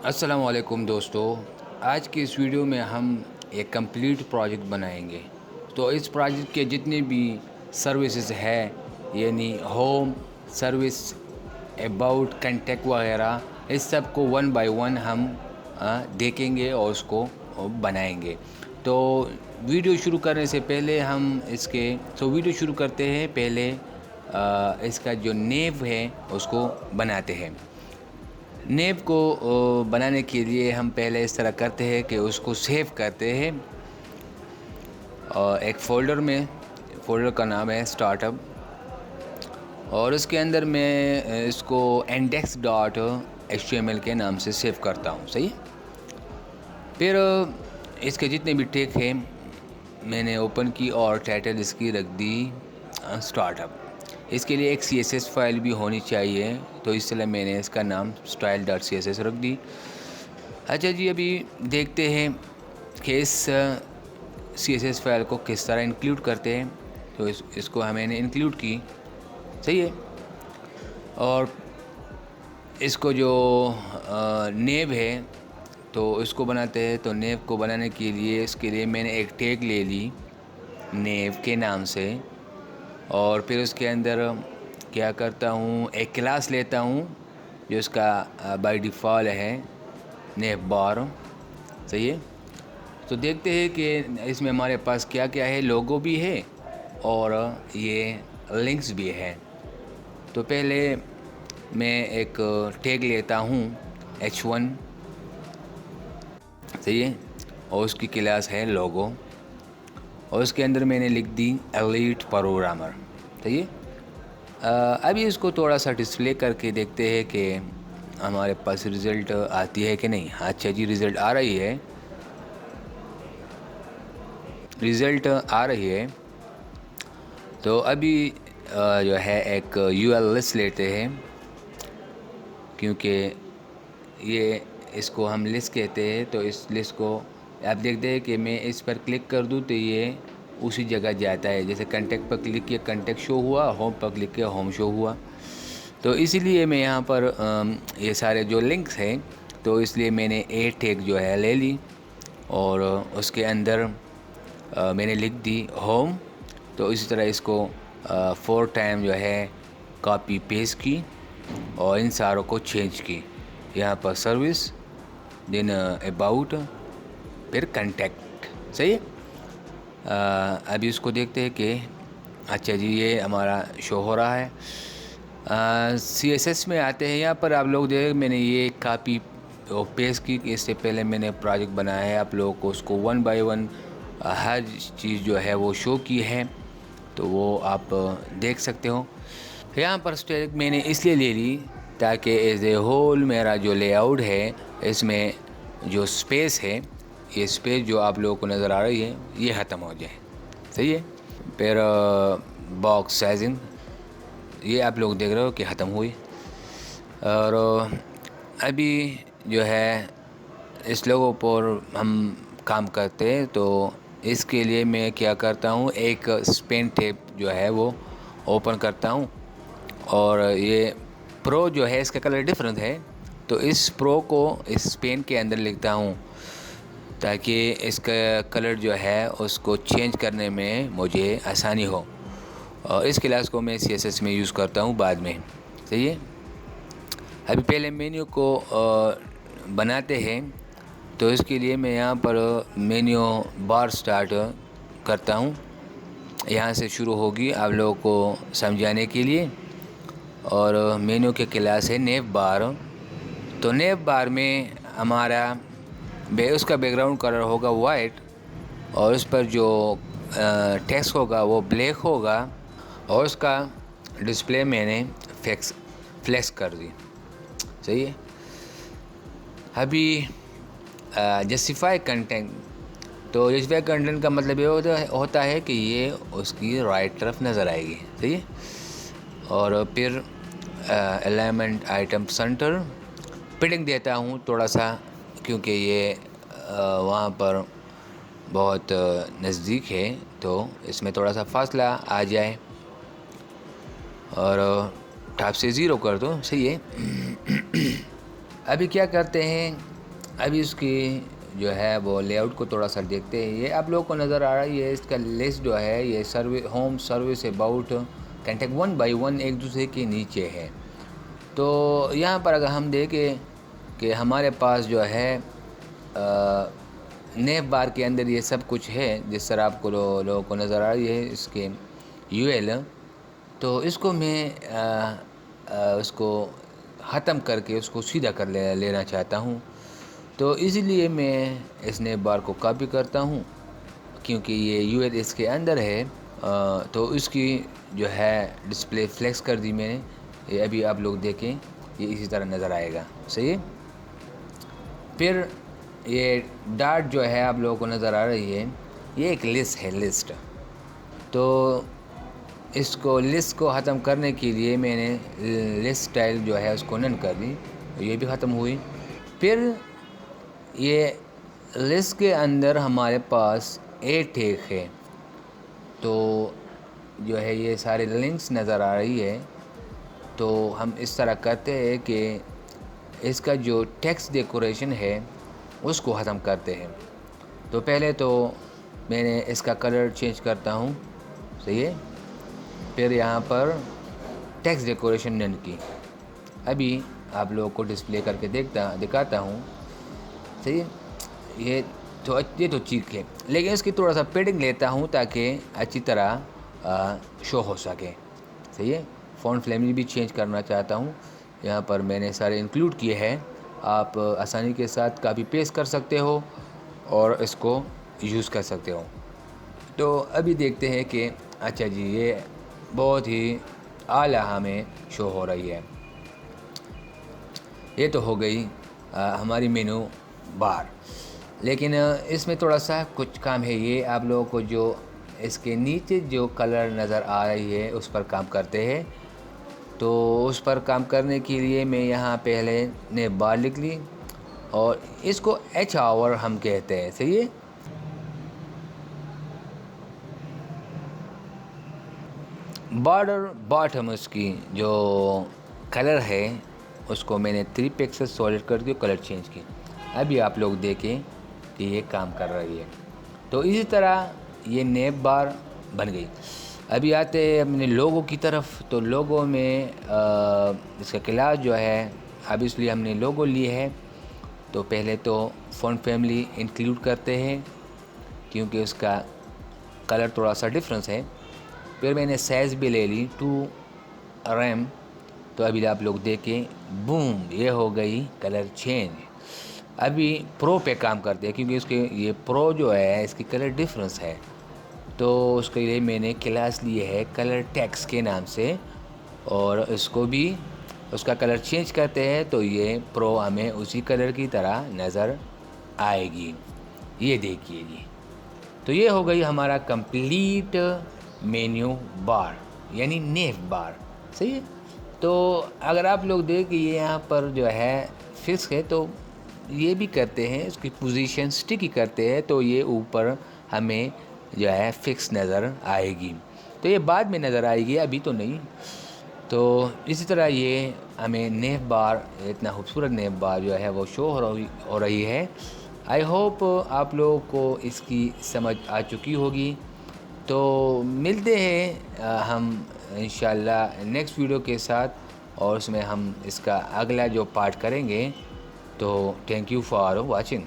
अस्सलाम वालेकुम दोस्तों। आज की इस वीडियो में हम एक कंप्लीट प्रोजेक्ट बनाएंगे। तो इस प्रोजेक्ट के जितने भी सर्विसेज है, यानी होम सर्विस, अबाउट, कंटेक्ट वगैरह, इस सब को वन बाय वन हम देखेंगे और उसको बनाएंगे। तो वीडियो शुरू करने से पहले हम वीडियो शुरू करते हैं। पहले इसका जो नेव है उसको बनाते हैं। नेव को बनाने के लिए हम पहले इस तरह करते हैं कि उसको सेव करते हैं और एक फ़ोल्डर का नाम है स्टार्टअप, और उसके अंदर मैं इसको index.html के नाम से सेव करता हूँ। सही। फिर इसके जितने भी टेक हैं मैंने ओपन की और टाइटल इसकी रख दी स्टार्टअप। इसके लिए एक CSS फाइल भी होनी चाहिए, तो इसलिए मैंने इसका नाम style.css रख दी। अच्छा जी, अभी देखते हैं कि इस CSS फाइल को किस तरह इंक्लूड करते हैं। तो इसको मैंने इंक्लूड की। सही है। और इसको जो नेव है तो इसको बनाते हैं। तो नेव को बनाने के लिए इसके लिए मैंने एक टैग ले ली नेव के नाम से, और फिर उसके अंदर क्या करता हूँ, एक क्लास लेता हूँ जो इसका बाय डिफ़ॉल्ट है नेव बार। सही है। तो देखते हैं कि इसमें हमारे पास क्या क्या है। लोगो भी है और ये लिंक्स भी है। तो पहले मैं एक टैग लेता हूँ H1। सही है। और उसकी क्लास है लोगो, और उसके अंदर मैंने लिख दी एलीट प्रोग्रामर। सही है। अभी इसको थोड़ा सा डिस्प्ले करके देखते हैं कि हमारे पास रिज़ल्ट आती है कि नहीं। अच्छा जी, रिज़ल्ट आ रही है। तो अभी जो है एक URL लिस्ट लेते हैं, क्योंकि ये इसको हम लिस्ट कहते हैं। तो इस लिस्ट को आप देखते हैं कि मैं इस पर क्लिक कर दूँ तो ये उसी जगह जाता है। जैसे कंटेक्ट पर क्लिक किया, कंटेक्ट शो हुआ, होम पर क्लिक किया, होम शो हुआ। तो इसीलिए मैं यहाँ पर ये सारे जो लिंक्स हैं, तो इसलिए मैंने ए टैग जो है ले ली, और उसके अंदर मैंने लिख दी होम। तो इसी तरह इसको 4 टाइम जो है कॉपी पेस्ट की और इन सारों को चेंज की। यहाँ पर सर्विस, देन अबाउट, फिर कंटेक्ट। सही है। अभी इसको देखते हैं कि अच्छा जी ये हमारा शो हो रहा है। CSS में आते हैं। यहाँ पर आप लोग देखें, मैंने ये कॉपी और पेस्ट की। इससे पहले मैंने प्रोजेक्ट बनाया है, आप लोगों को उसको वन बाय वन हर चीज़ जो है वो शो की है, तो वो आप देख सकते हो। यहाँ पर स्टेट मैंने इसलिए ले ली ताकि एज ए होल मेरा जो लेआउट है, इसमें जो स्पेस है, ये स्पेस जो आप लोगों को नज़र आ रही है, ये ख़त्म हो जाए। सही है। फिर बॉक्स साइजिंग, ये आप लोग देख रहे हो कि ख़त्म हुई। और अभी जो है इस लोगों पर हम काम करते हैं। तो इसके लिए मैं क्या करता हूँ, एक स्पेन टेप जो है वो ओपन करता हूँ, और ये प्रो जो है इसका कलर डिफरेंट है, तो इस प्रो को इस पेन के अंदर लिखता हूँ ताकि इसका कलर जो है उसको चेंज करने में मुझे आसानी हो। और इस क्लास को मैं CSS में यूज़ करता हूँ बाद में। सही है। अभी पहले मेन्यू को बनाते हैं। तो इसके लिए मैं यहाँ पर मेन्यू बार स्टार्ट करता हूँ। यहाँ से शुरू होगी आप लोगों को समझाने के लिए। और मेन्यू के क्लास है नेव बार। तो नेव बार में हमारा उसका बैकग्राउंड कलर होगा वाइट, और उस पर जो टेक्स्ट होगा वो ब्लैक होगा, और उसका डिस्प्ले मैंने फ्लेक्स कर दी। सही है। अभी जस्टिफाई कंटेंट, तो जस्टिफाई कंटेंट का मतलब ये होता है कि ये उसकी राइट तरफ नज़र आएगी। सही है। और फिर अलाइनमेंट आइटम सेंटर पिडिंग देता हूँ थोड़ा सा, क्योंकि ये वहाँ पर बहुत नज़दीक है, तो इसमें थोड़ा सा फासला आ जाए। और टॉप से 0 कर दो। सही है। अभी क्या करते हैं अभी इसकी जो है वो लेआउट को थोड़ा सा देखते हैं। ये आप लोगों को नज़र आ रही है, इसका लिस्ट जो है ये home service about contact 1 by 1 एक दूसरे के नीचे है। तो यहाँ पर अगर हम देखें कि हमारे पास जो है नेव बार के अंदर ये सब कुछ है, जिस तरह आपको लोगों को नज़र आ रही है इसके यूएल। तो इसको मैं उसको ख़त्म करके उसको सीधा कर लेना चाहता हूँ। तो इसलिए मैं इस नेव बार को कॉपी करता हूँ, क्योंकि ये यूएल इसके अंदर है। तो इसकी जो है डिस्प्ले फ्लेक्स कर दी मैंने। ये अभी आप लोग देखें, ये इसी तरह नज़र आएगा, सही है। फिर ये डाट जो है आप लोगों को नज़र आ रही है, ये एक लिस्ट है, लिस्ट। तो इसको लिस्ट को ख़त्म करने के लिए मैंने लिस्ट स्टाइल जो है उसको नन कर दी, तो ये भी ख़त्म हुई। फिर ये लिस्ट के अंदर हमारे पास ए टैग है, तो जो है ये सारे लिंक्स नज़र आ रही है। तो हम इस तरह करते हैं कि इसका जो टेक्स्ट डेकोरेशन है उसको ख़त्म करते हैं। तो पहले तो मैंने इसका कलर चेंज करता हूँ, सही है। फिर यहाँ पर टेक्स्ट डेकोरेशन नन की, अभी आप लोगों को डिस्प्ले करके दिखाता हूँ, सही है। ये तो ठीक है, लेकिन इसकी थोड़ा सा पेडिंग लेता हूँ ताकि अच्छी तरह शो हो सके, सही है। फ़ॉन्ट फैमिली भी चेंज करना चाहता हूँ, यहाँ पर मैंने सारे इंक्लूड किए हैं। आप आसानी के साथ कॉपी पेस्ट कर सकते हो और इसको यूज़ कर सकते हो। तो अभी देखते हैं कि अच्छा जी, ये बहुत ही आला हमें शो हो रही है। ये तो हो गई हमारी मेनू बार, लेकिन इसमें थोड़ा सा कुछ काम है। ये आप लोगों को जो इसके नीचे जो कलर नज़र आ रही है उस पर काम करते हैं। तो उस पर काम करने के लिए मैं यहाँ पहले ने बार लिख ली, और इसको एच आवर हम कहते हैं, सही है। बॉर्डर बॉटम उसकी जो कलर है उसको मैंने 3 पिक्सल सॉलिड करके कलर चेंज की। अभी आप लोग देखें कि ये काम कर रही है। तो इसी तरह ये नेव बार बन गई। अभी आते हैं अपने लोगो की तरफ। तो लोगो में इसका क्लास जो है, अब इसलिए हमने लोगो लिए है। तो पहले तो फ़ॉन्ट फैमिली इंक्लूड करते हैं, क्योंकि उसका कलर थोड़ा सा डिफरेंस है। फिर मैंने साइज़ भी ले ली 2 RM। तो अभी आप लोग देखें, बूम, ये हो गई कलर चेंज। अभी प्रो पे काम करते हैं, क्योंकि इसके ये प्रो जो है इसकी कलर डिफरेंस है। तो उसके लिए मैंने क्लास लिए है कलर टेक्स्ट के नाम से, और इसको भी उसका कलर चेंज करते हैं तो ये प्रो हमें उसी कलर की तरह नज़र आएगी। ये देखिए जी। तो ये हो गई हमारा कंप्लीट मेन्यू बार, यानी नेव बार, सही है। तो अगर आप लोग देखें ये यहाँ पर जो है फिक्स है, तो ये भी करते हैं, इसकी पोजीशन स्टिकी करते हैं, तो ये ऊपर हमें जो है फिक्स नज़र आएगी। तो ये बाद में नज़र आएगी, अभी तो नहीं। तो इसी तरह ये हमें नेव बार, इतना खूबसूरत नेव बार जो है वो शो हो रही है। आई होप आप लोगों को इसकी समझ आ चुकी होगी। तो मिलते हैं हम इंशाल्लाह नेक्स्ट वीडियो के साथ, और उसमें हम इसका अगला जो पार्ट करेंगे। तो थैंक यू फॉर वाचिंग।